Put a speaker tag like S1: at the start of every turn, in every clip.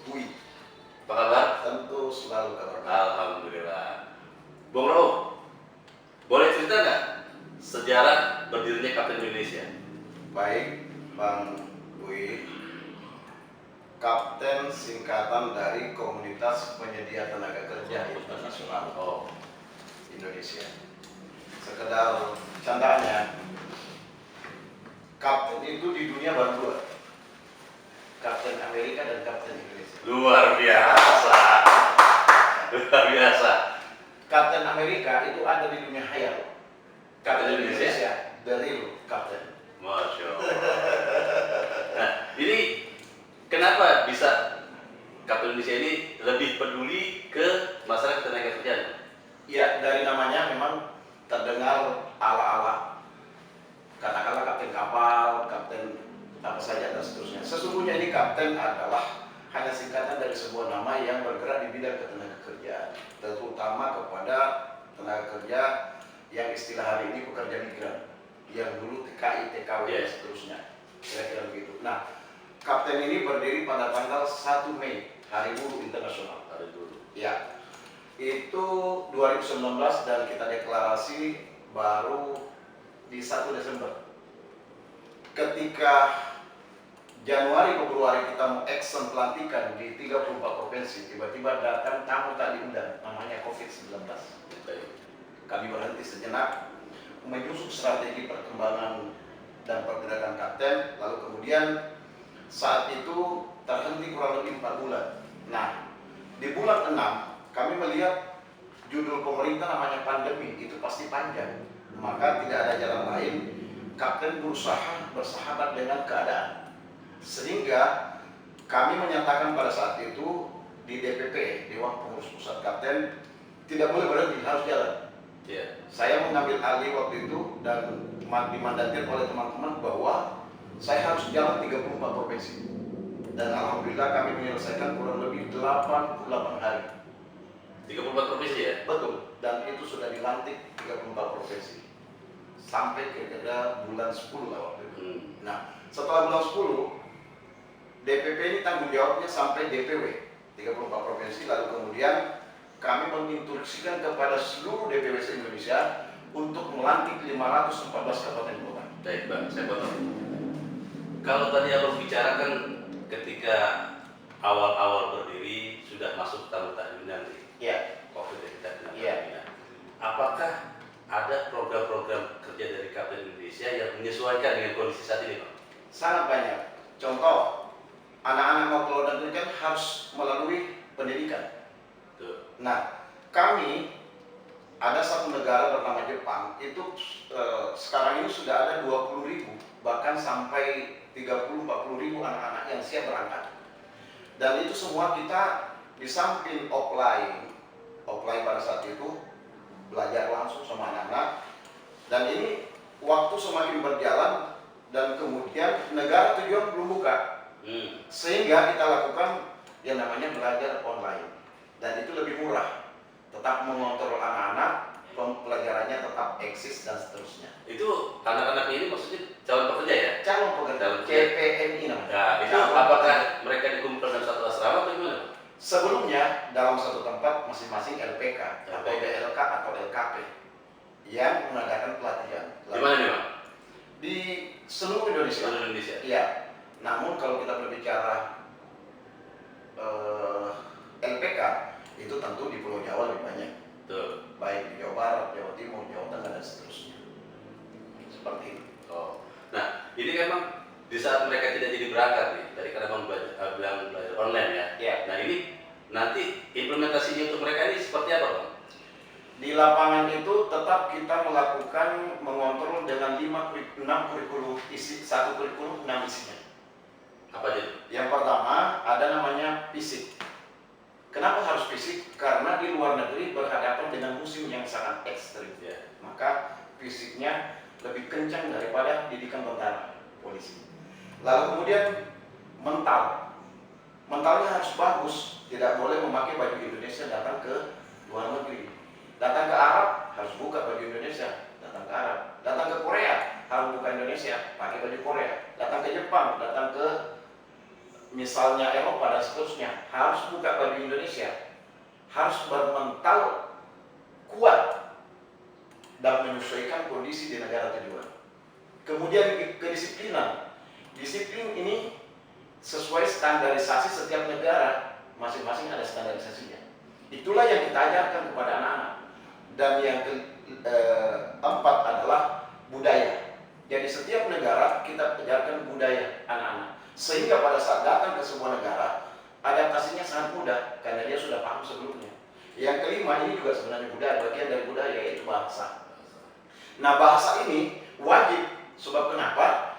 S1: Bui.
S2: Apa kabar?
S1: Tentu selalu kabar baik.
S2: Alhamdulillah. Bung Rauf, boleh cerita nggak sejarah berdirinya Kapten Indonesia?
S1: Baik, Bang Bui. Kapten singkatan dari Komunitas Penyedia Tenaga Kerja Internasional Indonesia. Sekedar candanya, kapten itu di dunia baru dua. Kapten Amerika dan Kapten Indonesia.
S2: Luar biasa. Luar biasa.
S1: Kapten Amerika itu ada di dunia hayal.
S2: Kapten Indonesia,
S1: the real kapten.
S2: Masya Allah. Nah, ini kenapa bisa Kapten Indonesia ini lebih peduli ke masyarakat tenaga kerja?
S1: Ya, dari namanya memang terdengar ala-ala. Katakanlah kapten kapal, kapten apa saja dan seterusnya. Sesungguhnya ini kapten adalah hanya singkatan dari sebuah nama yang bergerak di bidang ketenaga kerjaan, terutama kepada tenaga kerja yang istilah hari ini pekerja migran, yang dulu TKI, TKW dan seterusnya. Kira-kira begitu. Nah, kapten ini berdiri pada tanggal 1 Mei, Hari Buruh Internasional.
S2: Hari Buruh.
S1: Ya, itu 2019 dan kita deklarasi baru di 1 Desember. Ketika Januari Februari kita mau action pelantikan di 34 provinsi, tiba-tiba datang tamu tak diundang, namanya COVID-19. Kami berhenti sejenak, menyusun strategi perkembangan dan pergerakan kapten, lalu kemudian saat itu terhenti kurang lebih 4 bulan. Nah, di bulan 6 kami melihat judul pemerintah namanya pandemi, itu pasti panjang, maka tidak ada jalan lain. Kapten berusaha bersahabat dengan keadaan, sehingga kami menyatakan pada saat itu di DPP, Dewan Pengurus Pusat Kapten, tidak boleh berhenti, harus jalan. Saya mengambil alih waktu itu dan dimandatir oleh teman-teman bahwa saya harus jalan 34 provinsi. Dan alhamdulillah kami menyelesaikan kurang lebih 88 hari.
S2: 34 provinsi ya?
S1: Betul, dan itu sudah dilantik 34 provinsi sampai kira-kira bulan 10 lah waktu itu. Nah, setelah bulan 10 DPP ini tanggung jawabnya sampai DPW 34 provinsi, lalu kemudian kami menginstruksikan kepada seluruh DPW se-Indonesia untuk melantik 514 kabupaten kota.
S2: Baik Bang, saya potong. Kalau tadi abang bicarakan ketika awal-awal berdiri sudah masuk tamu tak diundang
S1: Iya.
S2: COVID yang kita kenal.
S1: Iya.
S2: Apakah ada program-program kerja dari Kapten Indonesia yang menyesuaikan dengan kondisi saat ini, Bang?
S1: Sangat banyak. Contoh, anak-anak mau keluar negeri kan harus melalui pendidikan.
S2: Tuh.
S1: Nah, kami ada satu negara bernama Jepang, itu sekarang ini sudah ada 20.000, bahkan sampai 30-40.000 anak-anak yang siap berangkat. Dan itu semua kita di samping offline pada saat itu belajar langsung sama anak-anak, dan ini waktu semakin berjalan dan kemudian negara tujuan belum buka, sehingga kita lakukan yang namanya belajar online, dan itu lebih murah, tetap mengontrol anak-anak, pelajarannya tetap eksis dan seterusnya.
S2: Itu anak-anak ini maksudnya calon pekerja ya?
S1: Calon pekerja, CPNI namanya.
S2: Nah, itu apakah mereka dikumpulkan dalam satu asrama atau gimana?
S1: Sebelumnya dalam satu tempat masing-masing LPK atau BLK atau LKP yang mengadakan pelatihan.
S2: Di mana nih, Bang?
S1: Di seluruh Indonesia.
S2: Seluruh Indonesia.
S1: Iya. Namun kalau kita berbicara LPK itu tentu di Pulau Jawa lebih banyak.
S2: Tuh.
S1: Baik di Jawa Barat, Jawa Timur, Jawa Tengah dan seterusnya. Seperti itu.
S2: Oh. Nah, ini memang di saat mereka tidak jadi berangkat nih, tadi karena Bang bilang belajar online ya.
S1: Iya.
S2: Nah, ini nanti implementasinya untuk mereka ini seperti apa, Bang?
S1: Di lapangan itu tetap kita melakukan mengontrol dengan 6 kurikulum isi, satu kurikulum 6 isinya.
S2: Apa aja?
S1: Yang pertama ada namanya fisik. Kenapa harus fisik? Karena di luar negeri berhadapan dengan musim yang sangat ekstrim.
S2: Ya.
S1: Maka fisiknya lebih kencang daripada didikan tentara, polisi. Lalu kemudian mental. Mentalnya harus bagus, tidak boleh memakai baju Indonesia datang ke luar negeri. Datang ke Arab harus buka baju Indonesia, datang ke Arab. Datang ke Korea harus buka Indonesia, pakai baju Korea. Datang ke Jepang, datang ke misalnya Eropa dan seterusnya, harus buka baju Indonesia, harus bermental kuat dan menyesuaikan kondisi di negara tujuan. Kemudian kedisiplinan. Disiplin ini sesuai standarisasi setiap negara, masing-masing ada standarisasinya. Itulah yang kita ajarkan kepada anak-anak. Dan yang keempat adalah budaya. Jadi setiap negara kita ajarkan budaya anak-anak, sehingga pada saat datang ke sebuah negara, adaptasinya sangat mudah karena dia sudah paham sebelumnya. Yang kelima, ini juga sebenarnya budaya, bagian dari budaya, yaitu bahasa. Nah, bahasa ini wajib. Sebab kenapa?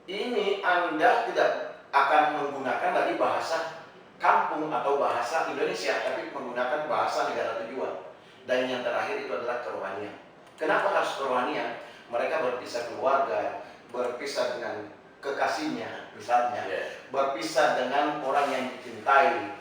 S1: Ini Anda tidak akan menggunakan lagi bahasa kampung atau bahasa Indonesia, tapi menggunakan bahasa negara tujuan. Dan yang terakhir itu adalah kerohanian. Kenapa harus kerohanian? Mereka berpisah keluarga, berpisah dengan kekasihnya misalnya, berpisah dengan orang yang dicintai,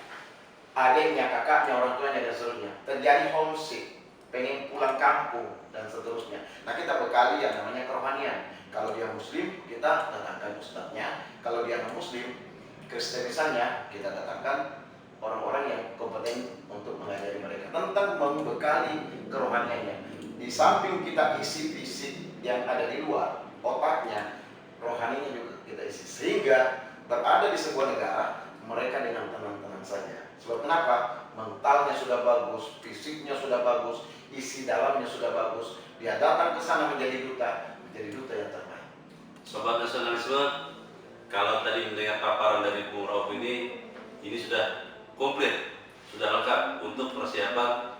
S1: adiknya, kakaknya, orang tuanya, dan seterusnya. Terjadi homesick, pengen pulang kampung, dan seterusnya. Nah, kita bekali yang namanya kerohanian. Kalau dia muslim, kita datangkan ustadznya. Kalau dia non-muslim, Kristen misalnya, kita datangkan orang-orang yang kompeten untuk mengajari mereka tentang membekali kerohaniannya. Di samping kita isi fisik yang ada di luar otaknya, rohaninya juga kita isi, sehingga berada di sebuah negara mereka dengan tenang-tenang saja. Sebab kenapa? Mentalnya sudah bagus, fisiknya sudah bagus, isi dalamnya sudah bagus. Dia datang ke sana menjadi duta yang terbaik.
S2: Sobat nasionalisme, kalau tadi mendengar paparan dari Bung Rauf ini sudah komplit, sudah lengkap untuk persiapan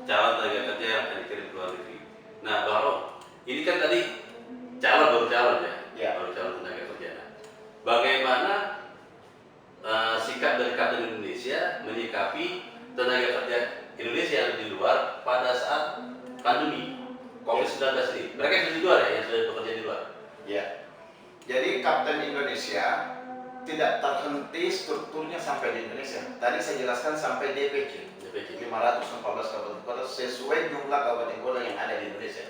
S2: calon tenaga kerja yang akan dikirim ke luar negeri. Nah, Bung Rauf, ini kan tadi baru calon ya, baru calon tenaga kerja. Nah, bagaimana sikap dari Kapten Indonesia menyikapi tenaga kerja Indonesia yang di luar pada saat pandemi COVID-19 ini? Mereka yang sudah di luar ya, yang sudah bekerja di luar.
S1: Ya, jadi Kapten Indonesia tidak terhenti strukturnya sampai di Indonesia. Tadi saya jelaskan sampai DPC 514 kabupaten kota sesuai jumlah kabupaten kota yang ada di Indonesia.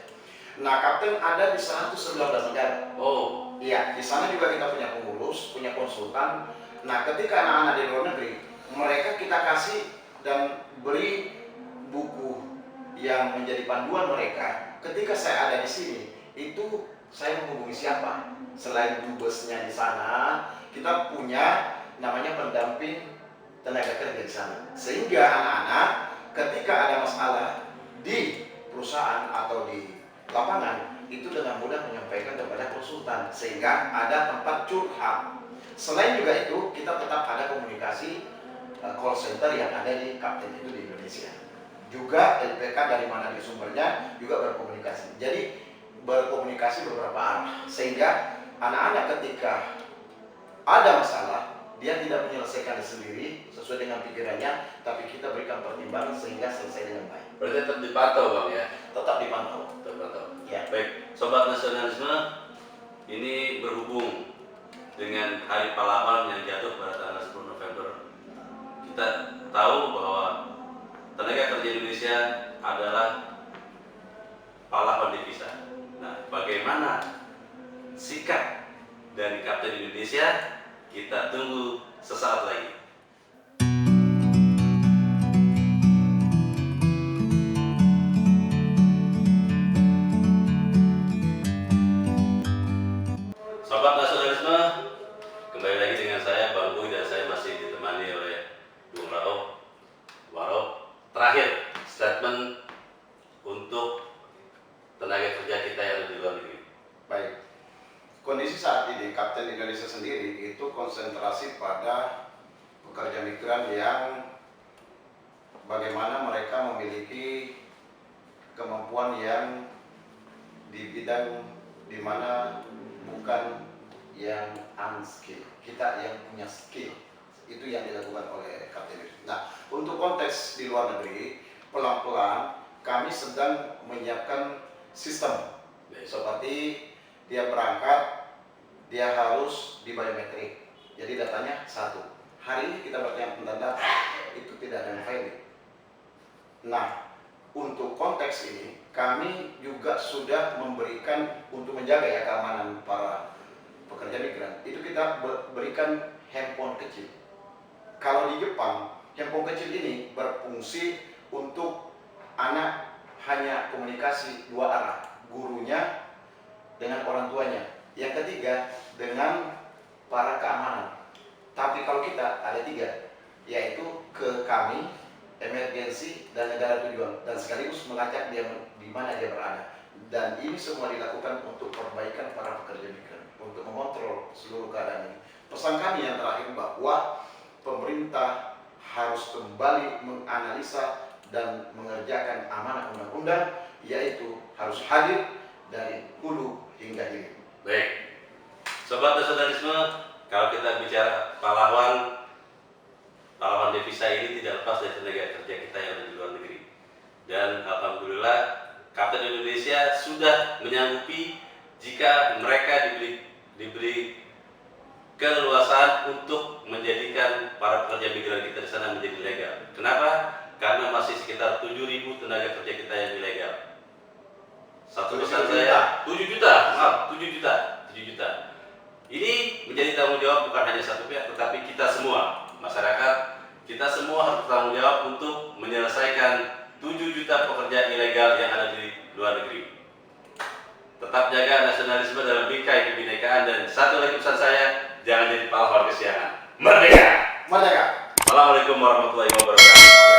S1: Nah, Kapten ada di 119 negara.
S2: Oh,
S1: iya, di sana juga kita punya pengurus, punya konsultan. Nah, ketika anak-anak di luar negeri, mereka kita kasih dan beri buku yang menjadi panduan mereka. Ketika saya ada di sini, itu saya menghubungi siapa? Selain dubesnya di sana, kita punya namanya pendamping tenaga kerja di sana. Sehingga anak-anak ketika ada masalah di perusahaan atau di lapangan, itu dengan mudah menyampaikan kepada konsultan, sehingga ada tempat curhat. Selain juga itu, kita tetap ada komunikasi call center yang ada di Kapten itu di Indonesia. Juga LPK dari mana di sumbernya juga berkomunikasi. Jadi berkomunikasi beberapa arah, sehingga anak-anak ketika ada masalah, dia tidak menyelesaikan sendiri sesuai dengan pikirannya, tapi kita berikan pertimbangan sehingga selesai dengan baik.
S2: berarti tetap dipantau Bang ya?
S1: Tetap dipantau.
S2: Ya. Baik, Sobat Nasionalisme, ini berhubung dengan Hari Pahlawan yang jatuh pada tanggal 10 November. Kita tahu bahwa tenaga kerja Indonesia adalah pahlawan devisa. Nah, bagaimana sikap dari Kapten Indonesia? Kita tunggu sesaat lagi. Sobat Nasionalisme, kembali lagi dengan saya Bang Boy, dan saya masih ditemani oleh Bung Rauf. Terakhir statement untuk tenaga kerja kita yang ada di luar negeri.
S1: Baik. Kondisi saat ini Kapten Indonesia sendiri itu konsentrasi pada pekerja migran yang bagaimana mereka memiliki kemampuan yang di bidang di mana bukan yang unskill, kita yang punya skill. Itu yang dilakukan oleh Kapten Indonesia. Nah, untuk konteks di luar negeri, pelan-pelan kami sedang menyiapkan sistem seperti dia berangkat, dia harus di biometrik. Jadi datanya satu. Hari ini kita bertanya tentang data, itu tidak ada yang valid. Nah, untuk konteks ini, kami juga sudah memberikan untuk menjaga ya keamanan para pekerja migran. Itu kita berikan handphone kecil. Kalau di Jepang, handphone kecil ini berfungsi untuk anak hanya komunikasi dua arah, gurunya dengan orang tuanya, yang ketiga dengan para keamanan. Tapi kalau kita ada tiga, yaitu ke kami, emergensi, dan negara tujuan, dan sekaligus melacak dia di mana dia berada. Dan ini semua dilakukan untuk perbaikan para pekerja migran, untuk mengontrol seluruh keadaan ini. Pesan kami yang terakhir bahwa pemerintah harus kembali menganalisa dan mengerjakan amanah undang-undang, yaitu harus hadir dari hulu hingga hilir.
S2: Baik, sobat nasionalisme, kalau kita bicara pahlawan devisa ini tidak lepas dari tenaga kerja kita yang ada di luar negeri. Dan alhamdulillah, Kapten Indonesia sudah menyanggupi jika mereka diberi keleluasaan untuk menjadikan para pekerja migran kita di sana menjadi legal. Kenapa? Karena masih sekitar 7.000 tenaga kerja kita yang ilegal. Satu pesan saya, 7 juta. Ini menjadi tanggung jawab bukan hanya satu pihak, tetapi kita semua, masyarakat, kita semua harus bertanggung jawab untuk menyelesaikan 7 juta pekerja ilegal yang ada di luar negeri. Tetap jaga nasionalisme dalam bingkai kebinekaan, dan satu lagi pesan saya, jangan jadi pahlawan kesiangan. Merdeka!
S1: Merdeka!
S2: Assalamualaikum warahmatullahi wabarakatuh.